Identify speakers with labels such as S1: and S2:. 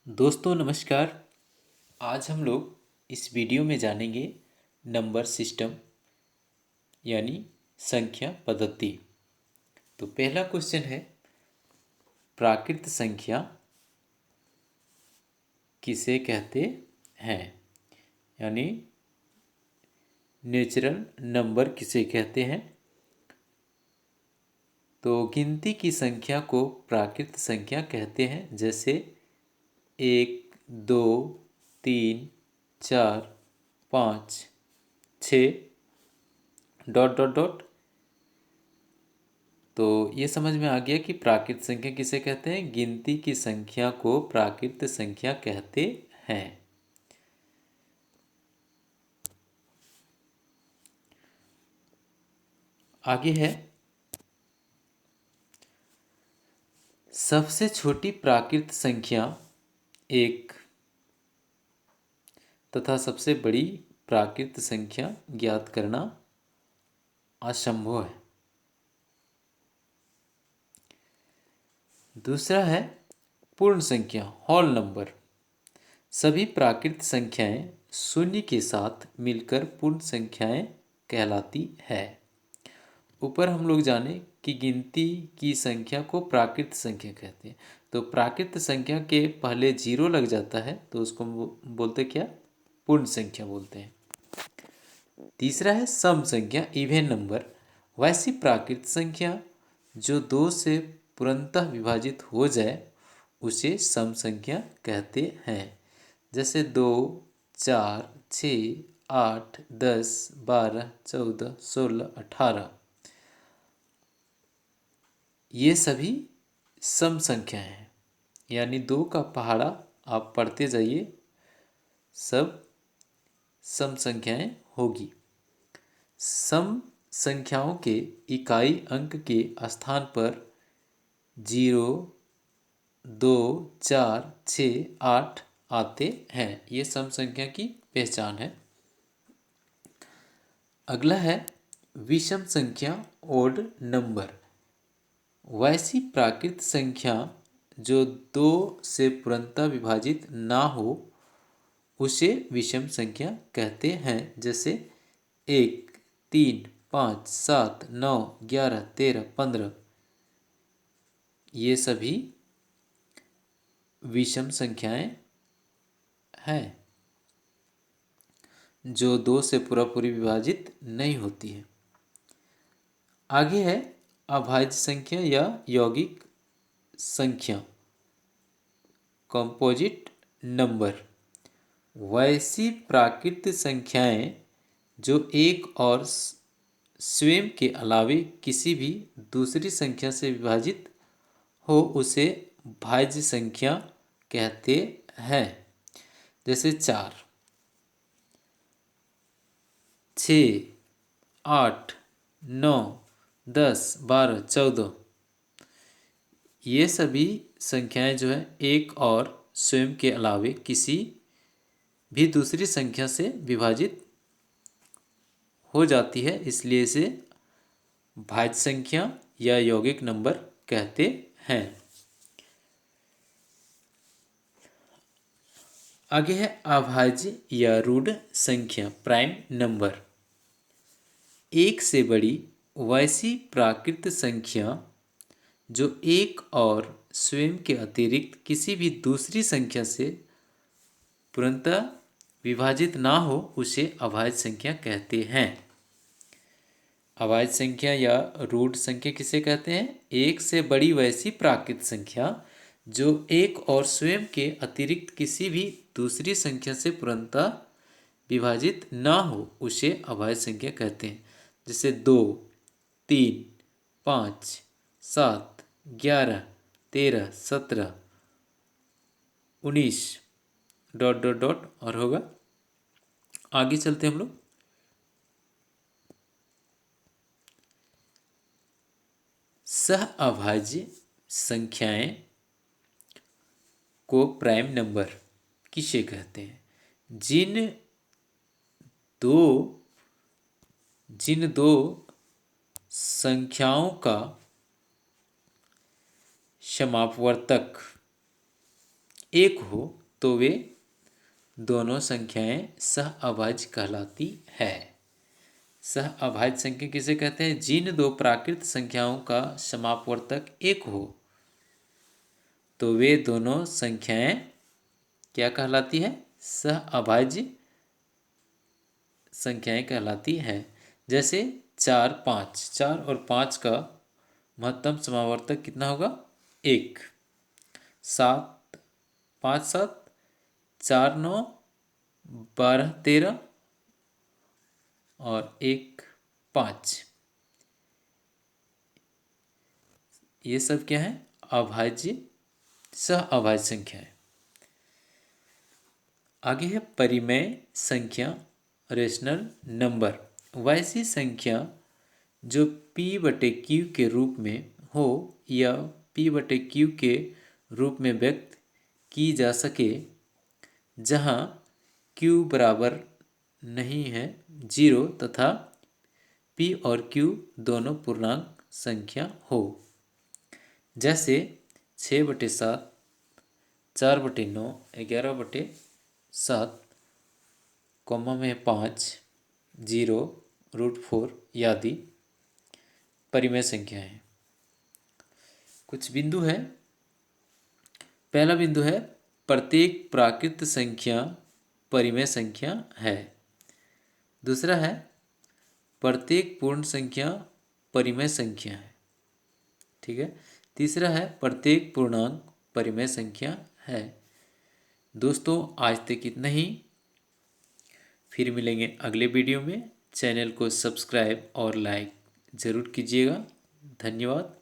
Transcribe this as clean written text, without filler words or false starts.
S1: दोस्तों नमस्कार। आज हम लोग इस वीडियो में जानेंगे नंबर सिस्टम यानी संख्या पद्धति। तो पहला क्वेश्चन है, प्राकृत संख्या किसे कहते हैं, यानी नेचुरल नंबर किसे कहते हैं। तो गिनती की संख्या को प्राकृत संख्या कहते हैं, जैसे 1, 2, 3, 4, 5, 6 ... तो ये समझ में आ गया कि प्राकृत संख्या किसे कहते हैं। गिनती की संख्या को प्राकृत संख्या कहते हैं। आगे है, सबसे छोटी प्राकृत संख्या 1 तथा सबसे बड़ी प्राकृत संख्या ज्ञात करना असंभव है। दूसरा है पूर्ण संख्या, होल नंबर। सभी प्राकृत संख्याएं शून्य के साथ मिलकर पूर्ण संख्याएं कहलाती है। ऊपर हम लोग जाने कि गिनती की संख्या को प्राकृत संख्या कहते हैं। तो प्राकृत संख्या के पहले 0 लग जाता है तो उसको बोलते क्या, पूर्ण संख्या बोलते हैं। तीसरा है सम संख्या, इवन नंबर। वैसी प्राकृत संख्या जो 2 से पूर्णतः विभाजित हो जाए उसे सम संख्या कहते हैं। जैसे 2, 4, 6, 8, 10, 12, 14, 16, 18, ये सभी सम संख्याएं हैं। यानी 2 का पहाड़ा आप पढ़ते जाइए, सब सम संख्याएं होगी। सम संख्याओं के इकाई अंक के स्थान पर 0, 2, 4, 6, 8 आते हैं। ये सम संख्या की पहचान है। अगला है विषम संख्या, ओड नंबर। वैसी प्राकृत संख्या जो 2 से पूर्णतः विभाजित ना हो उसे विषम संख्या कहते हैं। जैसे 1, 3, 5, 7, 9, 11, 13, 15, ये सभी विषम संख्याएं हैं जो 2 से पूरी विभाजित नहीं होती है। आगे है अभाज्य संख्या या यौगिक संख्या, कंपोजिट नंबर। वैसी प्राकृत संख्याएं जो एक और स्वयं के अलावे किसी भी दूसरी संख्या से विभाजित हो उसे भाज्य संख्या कहते हैं। जैसे 4, 6, 8, 9, 10, 12, 14, ये सभी संख्याएं जो है एक और स्वयं के अलावे किसी भी दूसरी संख्या से विभाजित हो जाती है, इसलिए इसे भाज्य संख्या या यौगिक नंबर कहते हैं। आगे है अभाज्य या रूढ़ संख्या, प्राइम नंबर। एक से बड़ी वैसी प्राकृत संख्या जो एक और स्वयं के अतिरिक्त किसी भी दूसरी संख्या से पूर्णतः विभाजित ना हो उसे अभाज्य संख्या कहते हैं। अभाज्य संख्या या रूढ़ संख्या किसे कहते हैं? एक से बड़ी वैसी प्राकृत संख्या जो एक और स्वयं के अतिरिक्त किसी भी दूसरी संख्या से पूर्णतः विभाजित ना हो उसे अभाज्य संख्या कहते हैं। जैसे 2, 3, 5, 7, 11, 13, 17, 19 ... और होगा। आगे चलते हम लोग। सह अभाज्य संख्याएं को प्राइम नंबर किसे कहते हैं? जिन दो संख्याओं का समापवर्तक एक हो तो वे दोनों संख्याएं सहअभाज्य कहलाती है। सहअभाज्य संख्या किसे कहते हैं? जिन दो प्राकृत संख्याओं का समापवर्तक एक हो तो वे दोनों संख्याएं क्या कहलाती है? सहअभाज्य संख्याएं कहलाती है। जैसे 4, 5, 4 और 5 का महत्तम समावर्तक कितना होगा? 1। 7, 5, 7, 4, 9, 12, 13 और 1, 5। ये सब क्या है? अभाज्य सहअभाज्य संख्या है। आगे है परिमेय संख्या, रेशनल नंबर। वैसी संख्या जो p/q के रूप में हो या p/q के रूप में व्यक्त की जा सके, जहाँ q बराबर नहीं है 0 तथा p और q दोनों पूर्णांक संख्या हो। जैसे 6/7, 4/9, 11/7, कॉमा में 5, 0, √4 आदि परिमेय संख्या है। कुछ बिंदु है। पहला बिंदु है प्रत्येक प्राकृत संख्या परिमेय संख्या है। दूसरा है प्रत्येक पूर्ण संख्या परिमेय संख्या है। ठीक है। तीसरा है प्रत्येक पूर्णांक परिमेय संख्या है। दोस्तों आज तक इतना ही। फिर मिलेंगे अगले वीडियो में। चैनल को सब्सक्राइब और लाइक ज़रूर कीजिएगा। धन्यवाद।